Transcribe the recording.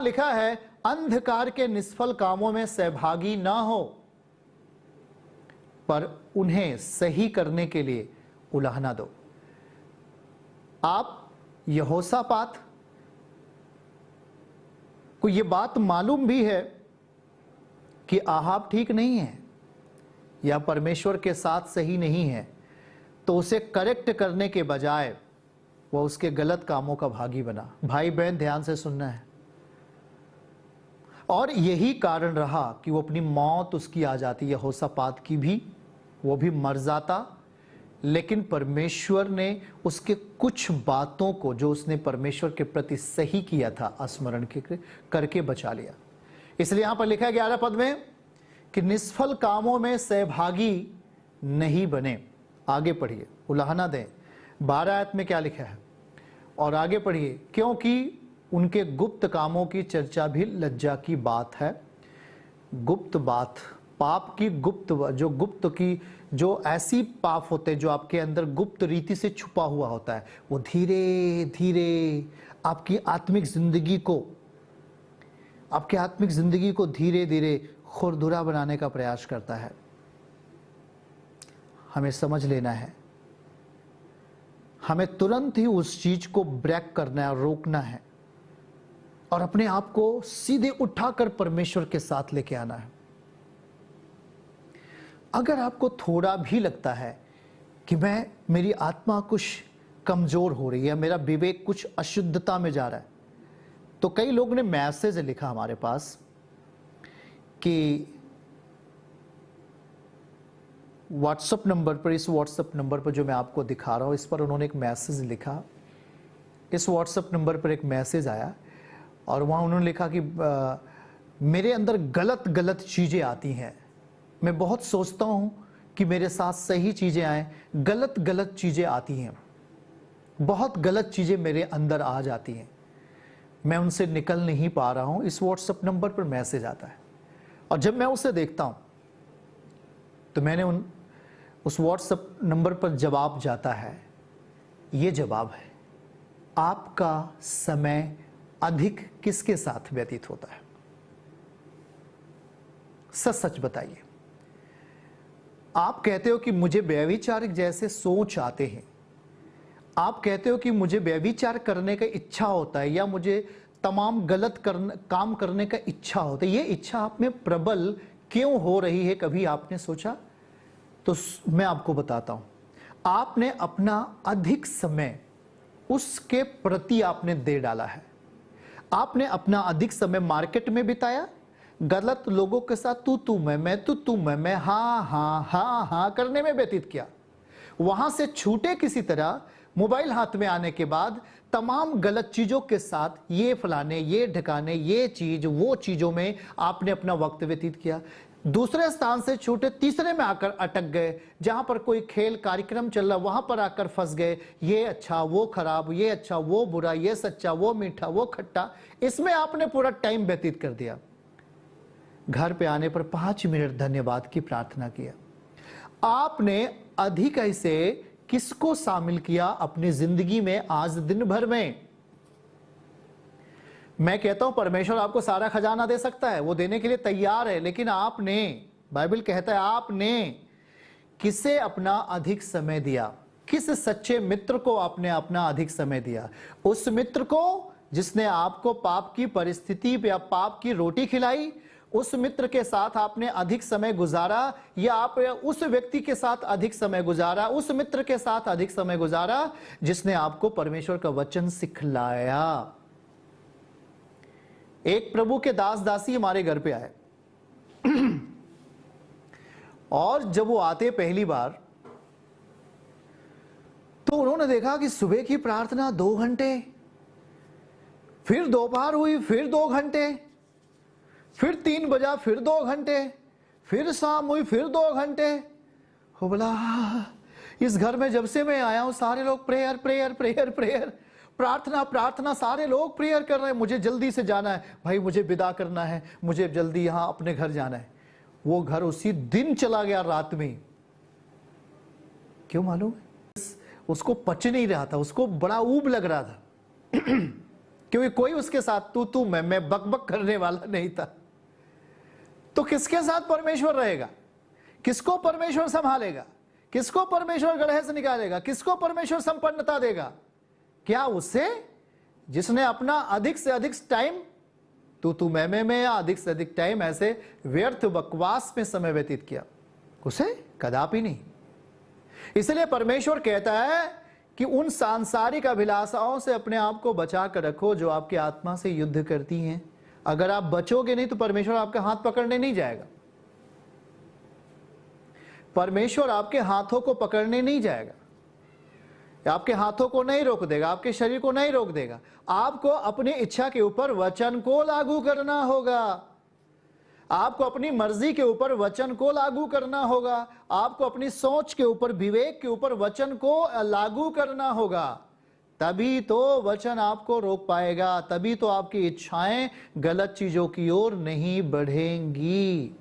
लिखा है, अंधकार के निष्फल कामों में सहभागी ना हो, पर उन्हें सही करने के लिए उलाहना दो। आप यहोशापात को यह बात मालूम भी है कि आहाब ठीक नहीं है या परमेश्वर के साथ सही नहीं है, तो उसे करेक्ट करने के बजाय वह उसके गलत कामों का भागी बना। भाई बहन ध्यान से सुनना है। और यही कारण रहा कि वो अपनी मौत उसकी आ जाती, यहोशापात की भी, वो भी मर जाता, लेकिन परमेश्वर ने उसके कुछ बातों को जो उसने परमेश्वर के प्रति सही किया था स्मरण करके बचा लिया। इसलिए यहां पर लिखा है 11 पद में कि निष्फल कामों में सहभागी नहीं बने। आगे पढ़िए, उलाहना दें। 12 आयत में क्या लिखा है और आगे पढ़िए, क्योंकि उनके गुप्त कामों की चर्चा भी लज्जा की बात है। गुप्त बात, पाप की गुप्त, जो ऐसी पाप होते हैं जो आपके अंदर गुप्त रीति से छुपा हुआ होता है, वो धीरे धीरे आपकी आत्मिक जिंदगी को धीरे धीरे खुरदुरा बनाने का प्रयास करता है। हमें समझ लेना है, हमें तुरंत ही उस चीज को ब्रेक करना है, रोकना है और अपने आप को सीधे उठाकर परमेश्वर के साथ लेके आना है। अगर आपको थोड़ा भी लगता है कि मेरी आत्मा कुछ कमजोर हो रही है, मेरा विवेक कुछ अशुद्धता में जा रहा है, तो कई लोग ने मैसेज लिखा हमारे पास कि व्हाट्सएप नंबर पर, इस व्हाट्सएप नंबर पर जो मैं आपको दिखा रहा हूं, इस पर उन्होंने एक मैसेज लिखा। इस व्हाट्सएप नंबर पर एक मैसेज आया और वहाँ उन्होंने लिखा कि मेरे अंदर गलत गलत चीज़ें आती हैं, मैं बहुत सोचता हूँ कि मेरे साथ सही चीज़ें आएँ, गलत गलत चीज़ें आती हैं, बहुत गलत चीज़ें मेरे अंदर आ जाती हैं, मैं उनसे निकल नहीं पा रहा हूँ। इस व्हाट्सएप नंबर पर मैसेज आता है और जब मैं उसे देखता हूँ तो मैंने उस व्हाट्सएप नंबर पर जवाब जाता है, ये जवाब है, आपका समय अधिक किसके साथ व्यतीत होता है? सच सच बताइए। आप कहते हो कि मुझे व्यभिचारिक जैसे सोच आते हैं, आप कहते हो कि मुझे व्यभिचार करने का इच्छा होता है या मुझे तमाम गलत काम करने का इच्छा होता है। ये इच्छा आप में प्रबल क्यों हो रही है, कभी आपने सोचा? तो मैं आपको बताता हूं। आपने अपना अधिक समय उसके प्रति आपने दे डाला है। आपने अपना अधिक समय मार्केट में बिताया, गलत लोगों के साथ तू मैं हाँ करने में व्यतीत किया। वहां से छूटे किसी तरह, मोबाइल हाथ में आने के बाद तमाम गलत चीजों के साथ, ये फलाने, ये ढकाने, ये चीज, वो चीजों में आपने अपना वक्त व्यतीत किया। दूसरे स्थान से छूटे, तीसरे में आकर अटक गए, जहां पर कोई खेल कार्यक्रम चल रहा वहां पर आकर फंस गए। ये अच्छा वो खराब, ये अच्छा वो बुरा, ये सच्चा वो मीठा वो खट्टा, इसमें आपने पूरा टाइम व्यतीत कर दिया। घर पे आने पर 5 मिनट धन्यवाद की प्रार्थना किया। आपने अधिक ऐसे किसको शामिल किया अपनी जिंदगी में आज दिन भर में? मैं कहता हूं परमेश्वर आपको सारा खजाना दे सकता है, वो देने के लिए तैयार है, लेकिन आपने, बाइबल कहता है, आपने किसे अपना अधिक समय दिया? किस सच्चे मित्र को आपने अपना अधिक समय दिया? उस मित्र को जिसने आपको पाप की परिस्थिति या पाप की रोटी खिलाई, उस मित्र के साथ आपने अधिक समय गुजारा, या आप उस व्यक्ति के साथ अधिक समय गुजारा, उस मित्र के साथ अधिक समय गुजारा जिसने आपको परमेश्वर का वचन सिखलाया? एक प्रभु के दास दासी हमारे घर पे आए और जब वो आते पहली बार तो उन्होंने देखा कि सुबह की प्रार्थना 2 घंटे, फिर दोपहर हुई फिर 2 घंटे, फिर 3 बजा फिर 2 घंटे, फिर शाम हुई फिर 2 घंटे। हो बोला, इस घर में जब से मैं आया हूं सारे लोग प्रेयर प्रेयर प्रेयर प्रेयर, प्रार्थना प्रार्थना, सारे लोग प्रेयर कर रहे हैं, मुझे जल्दी से जाना है भाई, मुझे विदा करना है, मुझे जल्दी यहां अपने घर जाना है। वो घर उसी दिन चला गया रात में। क्यों मालूम है? उसको पच नहीं रहा था, उसको बड़ा ऊब लग रहा था। क्योंकि कोई उसके साथ तू मैं बक बक करने वाला नहीं था। तो किसके साथ परमेश्वर रहेगा? किसको परमेश्वर संभालेगा? किसको परमेश्वर गड्ढे से निकालेगा? किसको परमेश्वर संपन्नता देगा? क्या उससे जिसने अपना अधिक से अधिक टाइम तू मैं में या अधिक से अधिक टाइम ऐसे व्यर्थ बकवास में समय व्यतीत किया? उसे कदापि नहीं। इसलिए परमेश्वर कहता है कि उन सांसारिक अभिलाषाओं से अपने आप को बचा कर रखो जो आपकी आत्मा से युद्ध करती हैं। अगर आप बचोगे नहीं तो परमेश्वर आपका हाथ पकड़ने नहीं जाएगा। परमेश्वर आपके हाथों को पकड़ने नहीं जाएगा, आपके हाथों को नहीं रोक देगा, आपके शरीर को नहीं रोक देगा। आपको अपनी इच्छा के ऊपर वचन को लागू करना होगा। आपको अपनी मर्जी के ऊपर वचन को लागू करना होगा। आपको अपनी सोच के ऊपर, विवेक के ऊपर वचन को लागू करना होगा। तभी तो वचन आपको रोक पाएगा, तभी तो आपकी इच्छाएं गलत चीजों की ओर नहीं बढ़ेंगी।